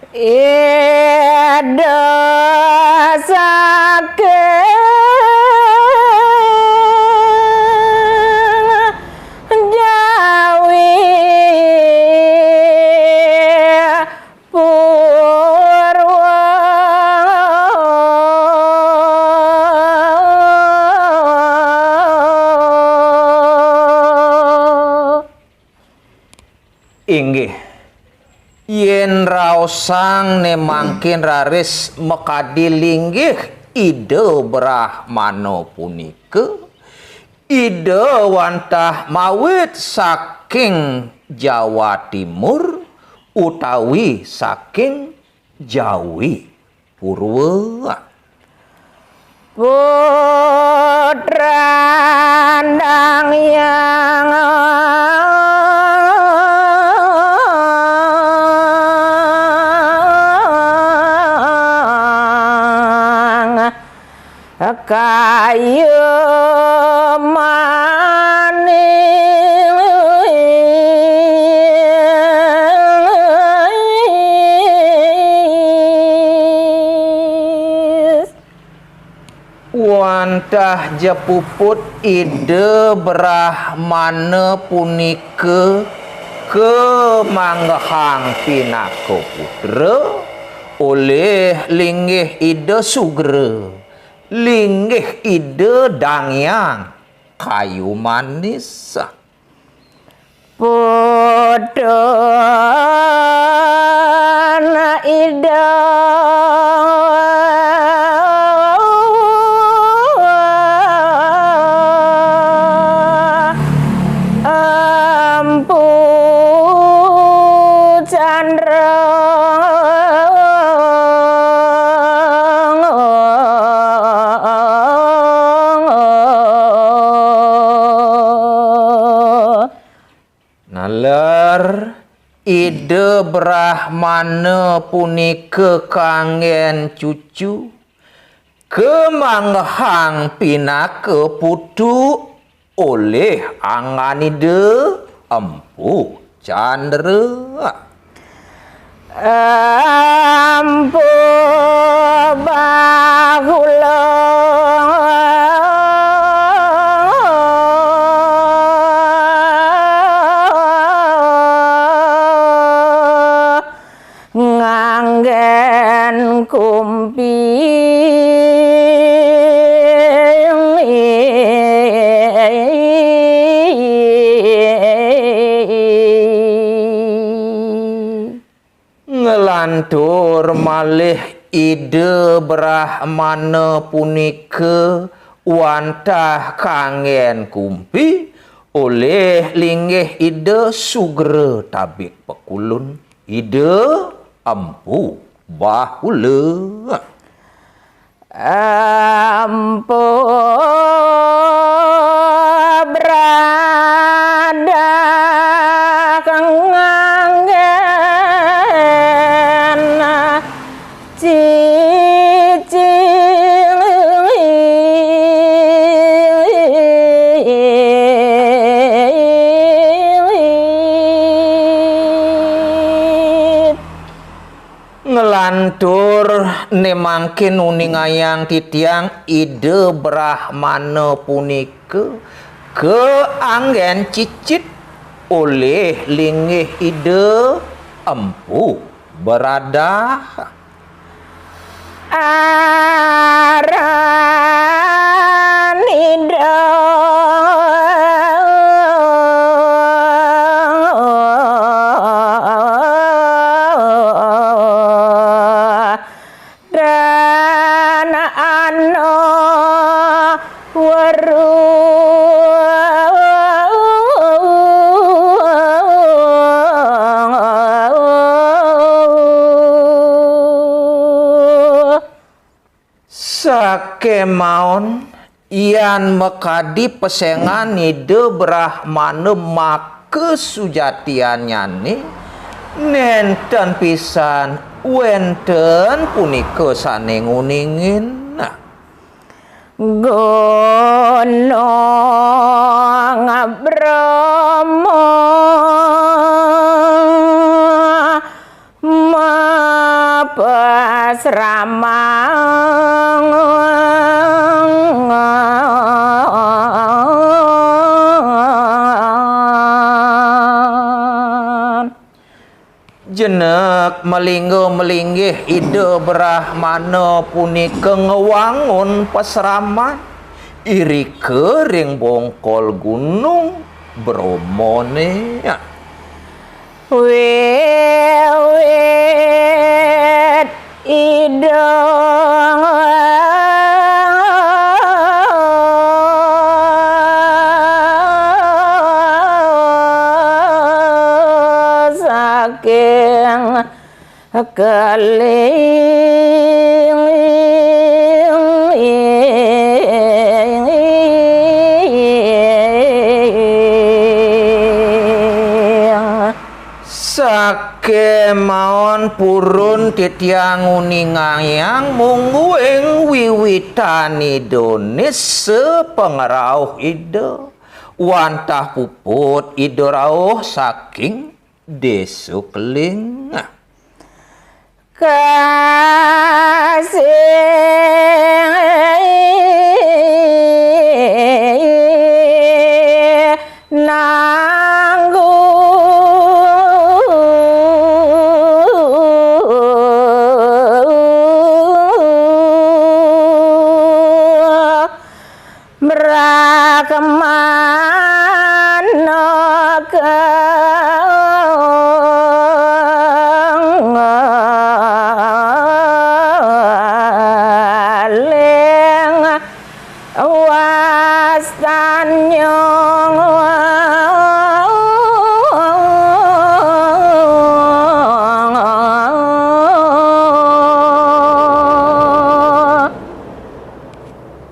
Ida saking Jawi Purwa inggih yen raosang ne mangkin raris mekadi linggih ide Brahmana punika ide wantah mawit saking Jawa Timur utawi saking Jawi Purwa putra ndang yang kayu manis wantah jepuput ide Brahmana punika kemanggahang pinaka putra oleh linggih ide Sugra linggih ide Dangyang kayu manis podo na ide Empu Chandra nalar ide Brahmana punika kangen cucu kemanggahang pinaka putu oleh anganide Empu Chandra Empu Bahula nganggen kumpi ngelantur malih ide Brahmana punika wantah kangen kumpi oleh linggih ide Sugra tabik pekulun ide Empu Bahula Empu berada kengangen ngelantur nemangkin uningayang titiang ide Brahmana punika keanggen cicit oleh linggih ide Empu berada aran ide dan ano waru sakemaon ian mekadi pesengan ide Brahmana make sujatiannya nih nenten pisan wenten punika sanenguningin gunung Bromo มา pasraman jenek melinggo-melinggih ide Brahmana punika ngewangun pasraman iri kering bongkol gunung Bromone wewet idong saking sakemaon purun titiang uningayang mungguing wiwitan idone sepengerauh ide wantah puput ide rauh saking desukling kasih Brakmana keling wastanya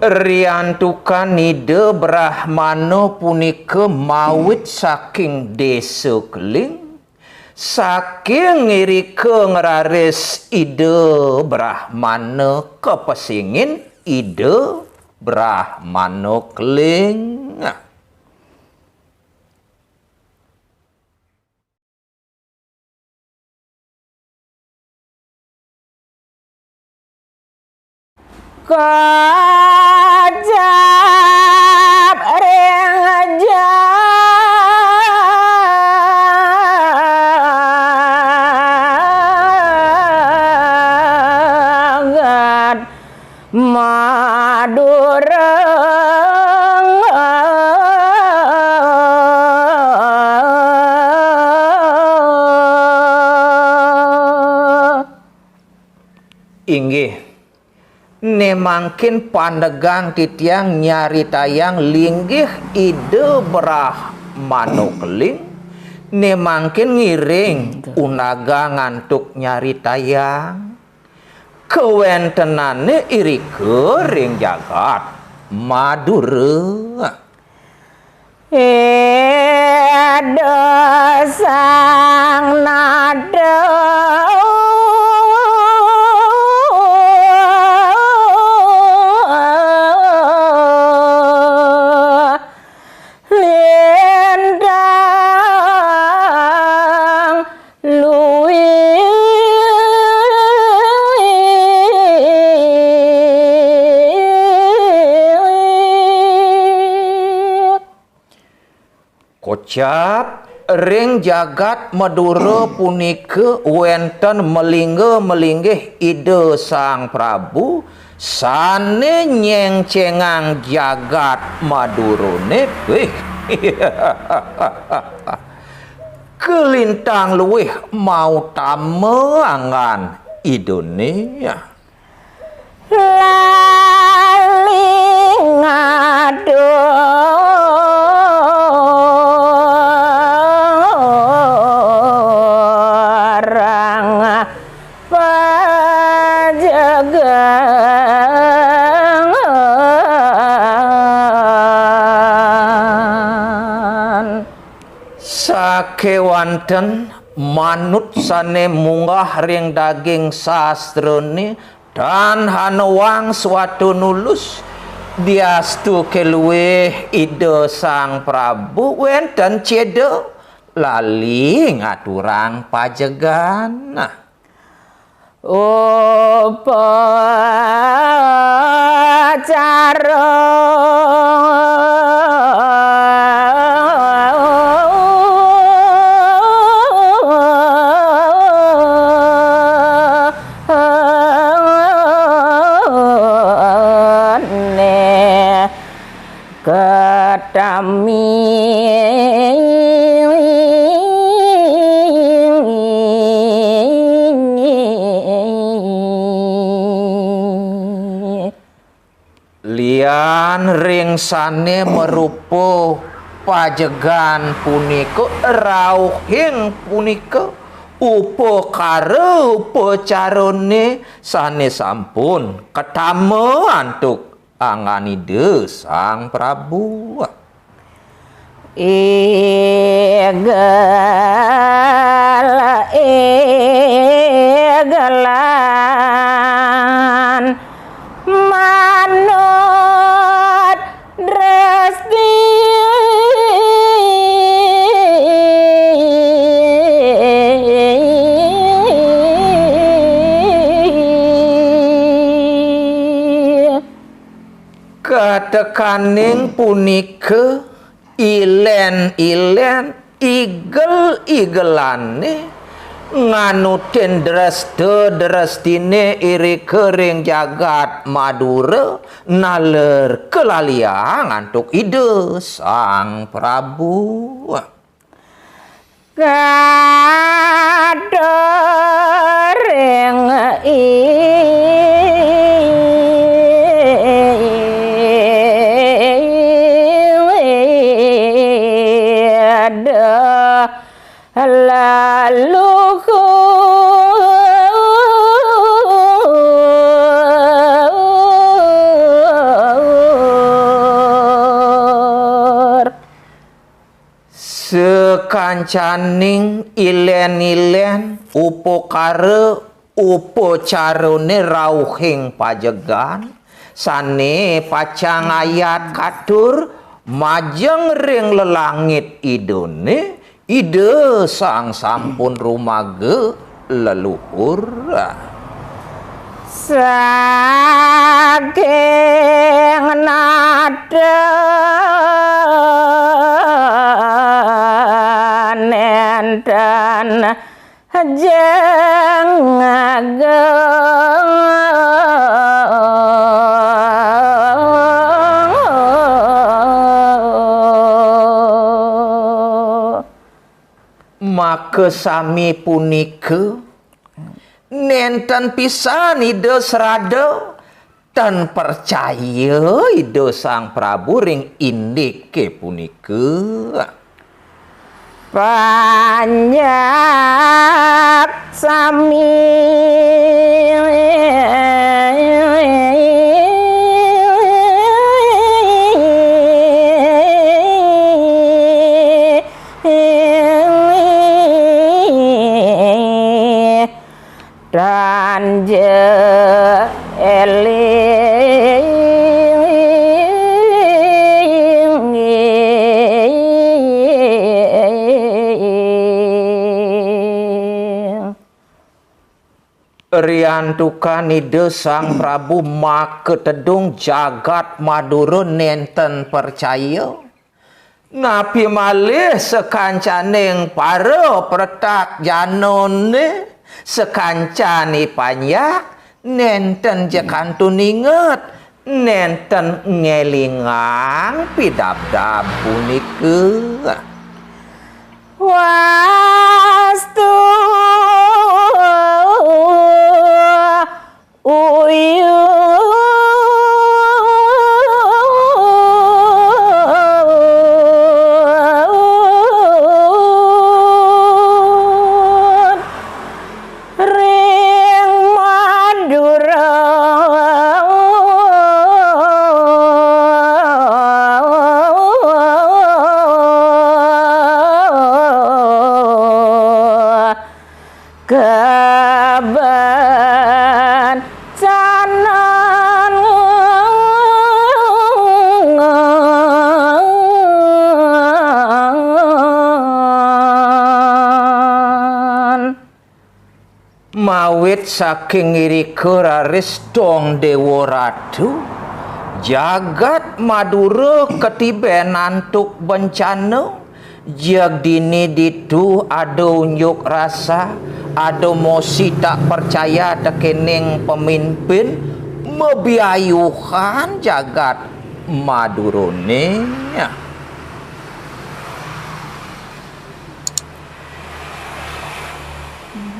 riantukan ide Brahmana punika mawit saking desa keling saking ngirika ngeraris ide Brahmana kepesingin ide Brahmana keling kajab ring jagat madureng inggih nemangkin pandegang titiang nyari tayang linggih ide Brahmana keling nemangkin ngiring unaga ngantuk nyari tayang kewentenane iri kering jagat madura sang nada kocap ring jagat Madura punika wenten melingge-melinggih ide Sang Prabu sane nyengcengang jagat Madurane kelintang luwih mau tameangan idone lali ngaduh sakewanten manut sane munggah ring daging sastrone dan hanawang suatu nulus diastu keluwih ide Sang Prabu wenten cede lali ngaturang pajegan upacara ketami lian ringsane merupa pajegan punika rauhing punika upakara upacarane sane sampun ketama antuk anganida Sang Prabu. Egalan manut dresti katekaning punika ilen-ilen igel-igelane nganutin dresta-drestine iri kering jagat Madura naler kelaliang antuk ide Sang Prabu. kadering leluhur sekancaning ilen-ilen upakara upacarane rauhing pajegan sane pacang ayat katur majeng ring lelangit idone ide sang sampun rumaga leluhur saking nada nenten jeng maka sami punika nenten pisan ide serada dan percaya ide Sang Prabu ring indike punika banyak sami dan riantukan ide Sang Prabu maketedung jagat Madura nenten percaya ngapi malih sekancaning para pretak janone sekancani panyak nenten jakantun inget nenten ngelingang pidabdab punika wastu uyun ring Madura mawit saking irika raris dong dewa ratu jagat Madura ketiben antuk bencana jag dini ditu ada unjuk rasa ada mosi tak percaya dekening pemimpin mebiayuhan jagat Madura ni.